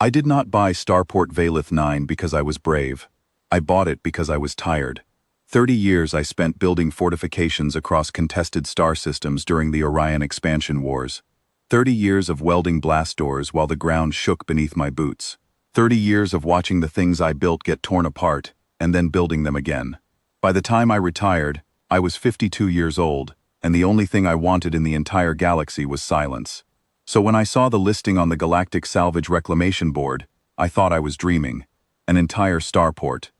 I did not buy Starport Valith 9 because I was brave. I bought it because I was tired. 30 years I spent building fortifications across contested star systems during the Orion expansion wars. 30 years of welding blast doors while the ground shook beneath my boots. 30 years of watching the things I built get torn apart, and then building them again. By the time I retired, I was 52 years old, and the only thing I wanted in the entire galaxy was silence. So when I saw the listing on the Galactic Salvage Reclamation Board, I thought I was dreaming. An entire starport.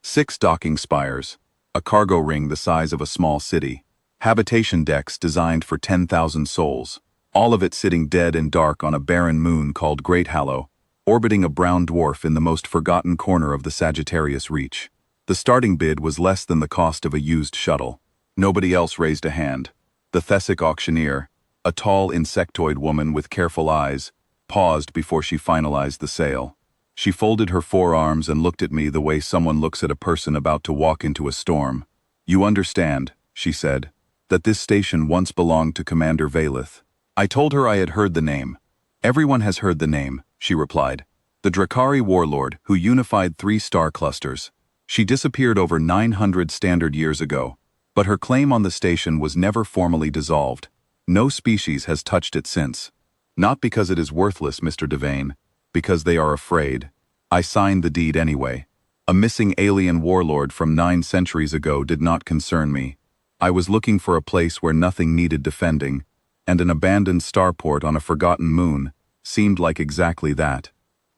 6 docking spires. A cargo ring the size of a small city. Habitation decks designed for 10,000 souls. All of it sitting dead and dark on a barren moon called Great Hallow, orbiting a brown dwarf in the most forgotten corner of the Sagittarius Reach. The starting bid was less than the cost of a used shuttle. Nobody else raised a hand. The Thessic auctioneer, a tall insectoid woman with careful eyes, paused before she finalized the sale. She folded her forearms and looked at me the way someone looks at a person about to walk into a storm. "You understand," she said, "that this station once belonged to Commander Valith." I told her I had heard the name. "Everyone has heard the name," she replied. "The drekkari warlord who unified 3 star clusters. She disappeared over 900 standard years ago, but her claim on the station was never formally dissolved. No species has touched it since. Not because it is worthless, Mr. Devane, because they are afraid. I signed the deed anyway. A missing alien warlord from 9 centuries ago did not concern me. I was looking for a place where nothing needed defending, and an abandoned starport on a forgotten moon seemed like exactly that.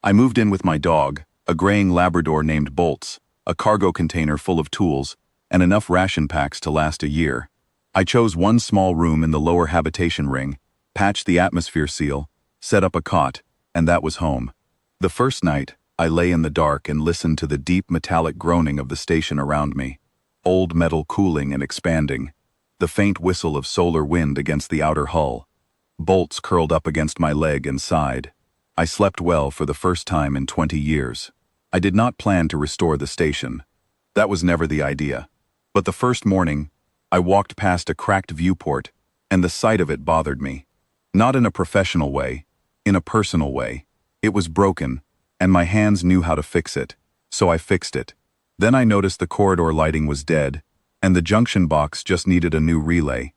I moved in with my dog, a graying Labrador named Bolts, a cargo container full of tools, and enough ration packs to last a year. I chose one small room in the lower habitation ring, patched the atmosphere seal, set up a cot, and that was home. The first night, I lay in the dark and listened to the deep metallic groaning of the station around me. Old metal cooling and expanding. The faint whistle of solar wind against the outer hull. Bolts curled up against my leg and sighed. I slept well for the first time in 20 years. I did not plan to restore the station. That was never the idea. But the first morning, I walked past a cracked viewport, and the sight of it bothered me. Not in a professional way, in a personal way. It was broken, and my hands knew how to fix it, so I fixed it. Then I noticed the corridor lighting was dead, and the junction box just needed a new relay.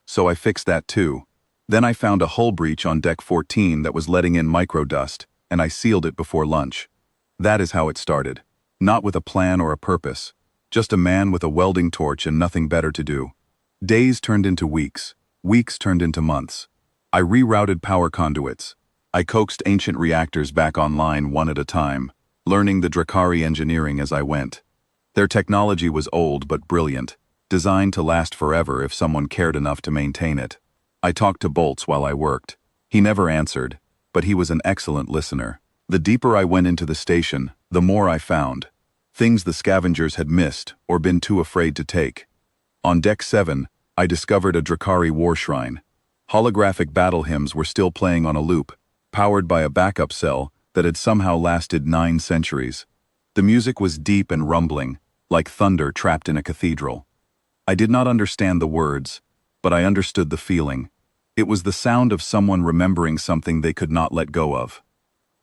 So I fixed that too. Then I found a hull breach on deck 14 that was letting in microdust, and I sealed it before lunch. That is how it started. Not with a plan or a purpose. Just a man with a welding torch and nothing better to do. Days turned into weeks. Weeks turned into months. I rerouted power conduits. I coaxed ancient reactors back online one at a time, learning the drekkari engineering as I went. Their technology was old but brilliant, designed to last forever if someone cared enough to maintain it. I talked to Bolts while I worked. He never answered, but he was an excellent listener. The deeper I went into the station, the more I found. Things the scavengers had missed or been too afraid to take. On deck 7, I discovered a drekkari war shrine. Holographic battle hymns were still playing on a loop, powered by a backup cell that had somehow lasted 9 centuries. The music was deep and rumbling, like thunder trapped in a cathedral. I did not understand the words, but I understood the feeling. It was the sound of someone remembering something they could not let go of.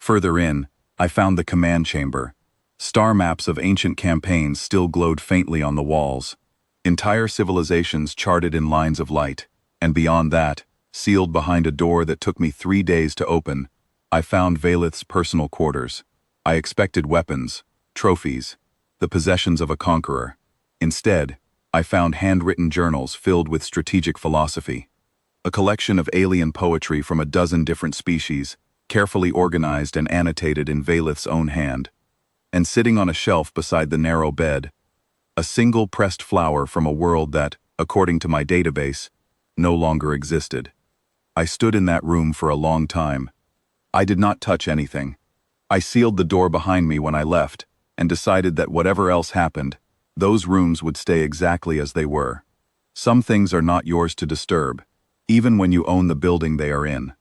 Further in, I found the command chamber. Star maps of ancient campaigns still glowed faintly on the walls. Entire civilizations charted in lines of light, and beyond that, sealed behind a door that took me 3 days to open, I found Valith's personal quarters. I expected weapons, trophies, the possessions of a conqueror. Instead, I found handwritten journals filled with strategic philosophy. A collection of alien poetry from a dozen different species, carefully organized and annotated in Valith's own hand. And sitting on a shelf beside the narrow bed, a single pressed flower from a world that, according to my database, no longer existed. I stood in that room for a long time. I did not touch anything. I sealed the door behind me when I left, and decided that whatever else happened, those rooms would stay exactly as they were. Some things are not yours to disturb, even when you own the building they are in.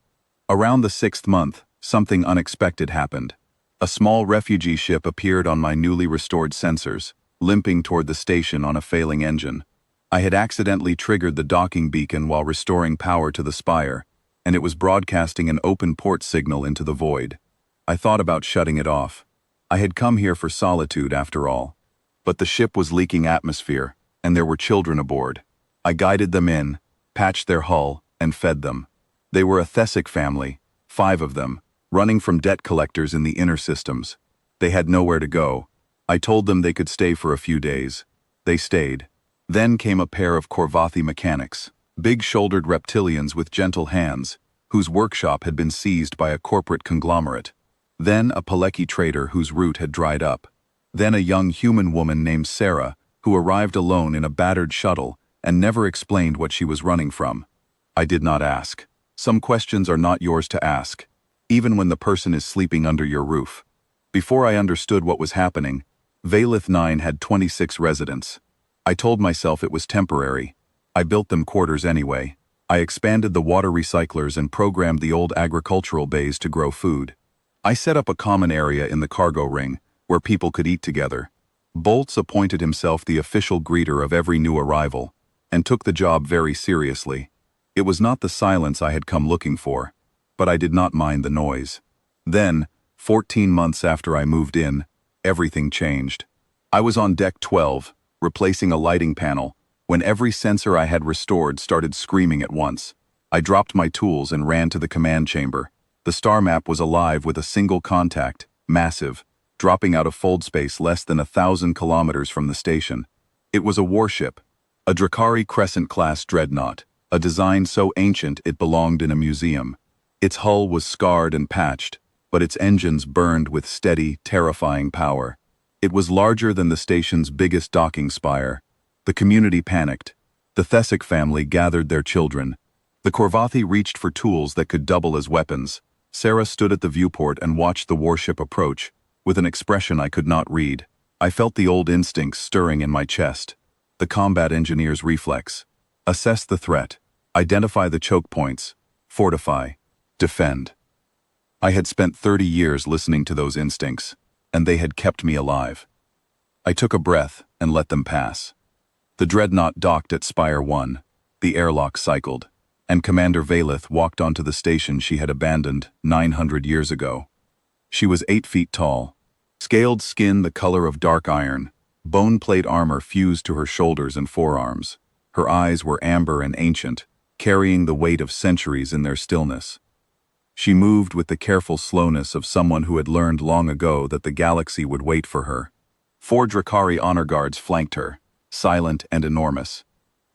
Around the 6th month, something unexpected happened. A small refugee ship appeared on my newly restored sensors, limping toward the station on a failing engine. I had accidentally triggered the docking beacon while restoring power to the spire, and it was broadcasting an open port signal into the void. I thought about shutting it off. I had come here for solitude after all. But the ship was leaking atmosphere, and there were children aboard. I guided them in, patched their hull, and fed them. They were a Thessic family, 5 of them, running from debt collectors in the inner systems. They had nowhere to go. I told them they could stay for a few days. They stayed. Then came a pair of Korvathi mechanics, big-shouldered reptilians with gentle hands, whose workshop had been seized by a corporate conglomerate. Then a Peleki trader whose route had dried up. Then a young human woman named Sarah, who arrived alone in a battered shuttle and never explained what she was running from. I did not ask. Some questions are not yours to ask, even when the person is sleeping under your roof. Before I understood what was happening, Valith 9 had 26 residents. I told myself it was temporary. I built them quarters anyway. I expanded the water recyclers and programmed the old agricultural bays to grow food. I set up a common area in the cargo ring, where people could eat together. Boltz appointed himself the official greeter of every new arrival, and took the job very seriously. It was not the silence I had come looking for, but I did not mind the noise. Then, 14 months after I moved in, everything changed. I was on deck 12, replacing a lighting panel, when every sensor I had restored started screaming at once. I dropped my tools and ran to the command chamber. The star map was alive with a single contact, massive, dropping out of fold space less than 1,000 kilometers from the station. It was a warship, a Drekkari Crescent-class dreadnought, a design so ancient it belonged in a museum. Its hull was scarred and patched, but its engines burned with steady, terrifying power. It was larger than the station's biggest docking spire. The community panicked. The Thessic family gathered their children. The Korvathi reached for tools that could double as weapons. Sarah stood at the viewport and watched the warship approach, with an expression I could not read. I felt the old instincts stirring in my chest. The combat engineer's reflex. Assess the threat. Identify the choke points. Fortify. Defend. I had spent 30 years listening to those instincts, and they had kept me alive. I took a breath and let them pass. The dreadnought docked at Spire 1. The airlock cycled, and Commander Valith walked onto the station she had abandoned 900 years ago. She was 8 feet tall, scaled skin the color of dark iron, bone plate armor fused to her shoulders and forearms. Her eyes were amber and ancient, carrying the weight of centuries in their stillness. She moved with the careful slowness of someone who had learned long ago that the galaxy would wait for her. 4 drekkari honor guards flanked her, silent and enormous.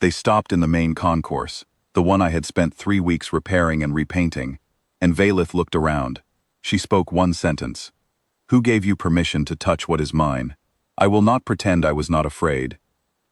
They stopped in the main concourse, the one I had spent 3 weeks repairing and repainting, and Valith looked around. She spoke one sentence. "Who gave you permission to touch what is mine?" I will not pretend I was not afraid.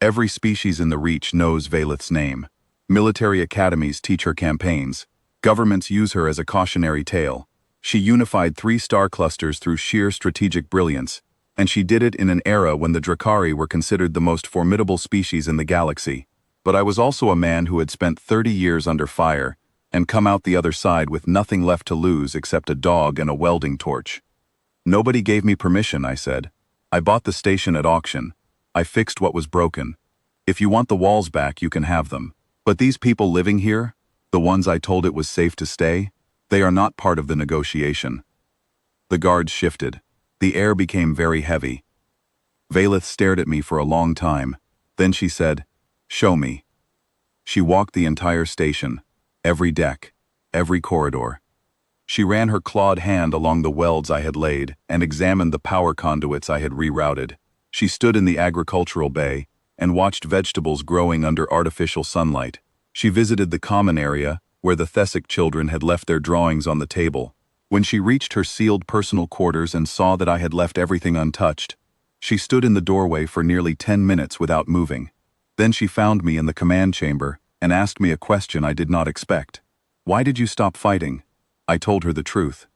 Every species in the Reach knows Valith's name. Military academies teach her campaigns. Governments use her as a cautionary tale. She unified 3 star clusters through sheer strategic brilliance, and she did it in an era when the Drekkari were considered the most formidable species in the galaxy. But I was also a man who had spent 30 years under fire, and come out the other side with nothing left to lose except a dog and a welding torch. "Nobody gave me permission," I said. "I bought the station at auction. I fixed what was broken. If you want the walls back, you can have them. But these people living here, the ones I told it was safe to stay, they are not part of the negotiation." The guards shifted. The air became very heavy. Valith stared at me for a long time. Then she said, "Show me." She walked the entire station, every deck, every corridor. She ran her clawed hand along the welds I had laid and examined the power conduits I had rerouted. She stood in the agricultural bay and watched vegetables growing under artificial sunlight. She visited the common area, where the Thessic children had left their drawings on the table. When she reached her sealed personal quarters and saw that I had left everything untouched, she stood in the doorway for nearly 10 minutes without moving. Then she found me in the command chamber and asked me a question I did not expect. "Why did you stop fighting?" I told her the truth.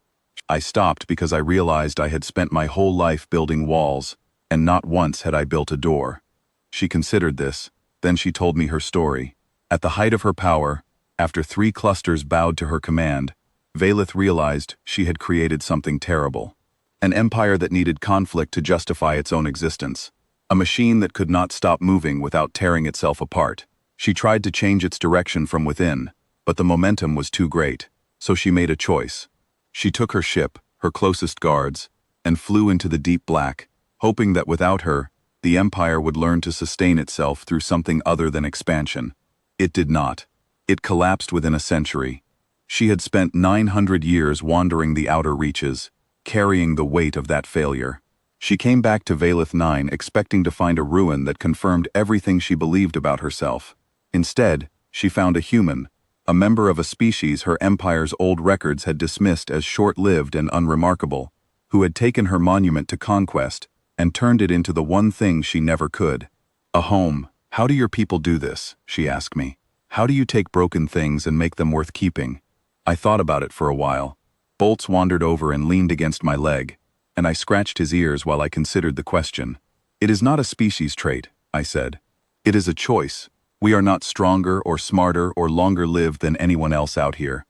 I stopped because I realized I had spent my whole life building walls, and not once had I built a door. She considered this, then she told me her story. At the height of her power, after 3 clusters bowed to her command, Valith realized she had created something terrible. An empire that needed conflict to justify its own existence. A machine that could not stop moving without tearing itself apart. She tried to change its direction from within, but the momentum was too great, so she made a choice. She took her ship, her closest guards, and flew into the deep black, hoping that without her, the Empire would learn to sustain itself through something other than expansion. It did not. It collapsed within a century. She had spent 900 years wandering the outer reaches, carrying the weight of that failure. She came back to Valeth 9 expecting to find a ruin that confirmed everything she believed about herself. Instead, she found a human, a member of a species her empire's old records had dismissed as short-lived and unremarkable, who had taken her monument to conquest and turned it into the one thing she never could. A home. How do your people do this? She asked me. How do you take broken things and make them worth keeping? I thought about it for a while. Bolts wandered over and leaned against my leg, and I scratched his ears while I considered the question. It is not a species trait, I said. It is a choice. We are not stronger or smarter or longer lived than anyone else out here.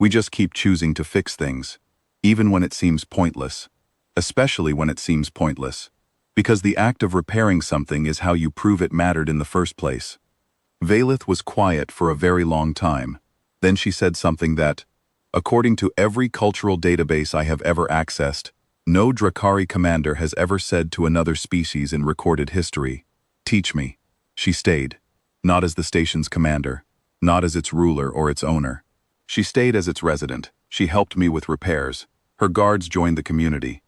We just keep choosing to fix things, even when it seems pointless. Especially when it seems pointless. Because the act of repairing something is how you prove it mattered in the first place. Valeth was quiet for a very long time. Then she said something that, according to every cultural database I have ever accessed, no drekkari commander has ever said to another species in recorded history. Teach me. She stayed. Not as the station's commander. Not as its ruler or its owner. She stayed as its resident. She helped me with repairs. Her guards joined the community.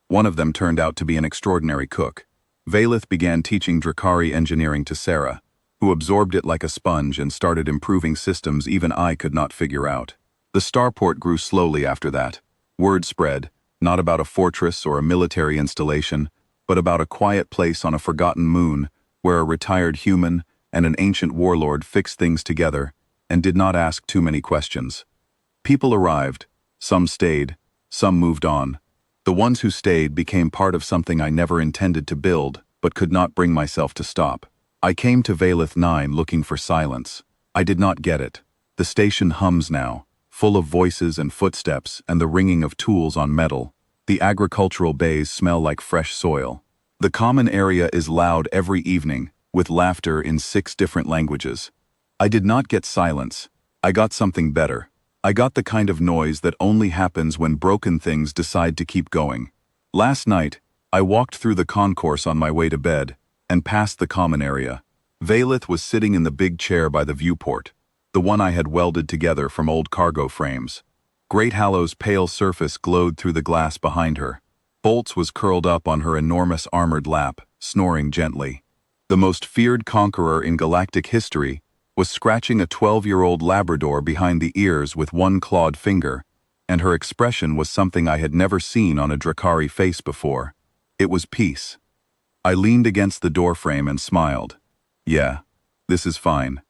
One of them turned out to be an extraordinary cook. Valeth began teaching drekkari engineering to Sarah, who absorbed it like a sponge and started improving systems even I could not figure out. The Starport grew slowly after that. Word spread, not about a fortress or a military installation, but about a quiet place on a forgotten moon where a retired human and an ancient warlord fixed things together and did not ask too many questions. People arrived, some stayed, some moved on. The ones who stayed became part of something I never intended to build, but could not bring myself to stop. I came to Valeth 9 looking for silence. I did not get it. The station hums now, full of voices and footsteps and the ringing of tools on metal. The agricultural bays smell like fresh soil. The common area is loud every evening, with laughter in 6 different languages. I did not get silence. I got something better. I got the kind of noise that only happens when broken things decide to keep going. Last night, I walked through the concourse on my way to bed, and past the common area. Valeth was sitting in the big chair by the viewport, the one I had welded together from old cargo frames. Great Hallow's pale surface glowed through the glass behind her. Bolts was curled up on her enormous armored lap, snoring gently. The most feared conqueror in galactic history was scratching a 12-year-old Labrador behind the ears with one clawed finger, and her expression was something I had never seen on a drekkari face before. It was peace. I leaned against the doorframe and smiled. Yeah, this is fine.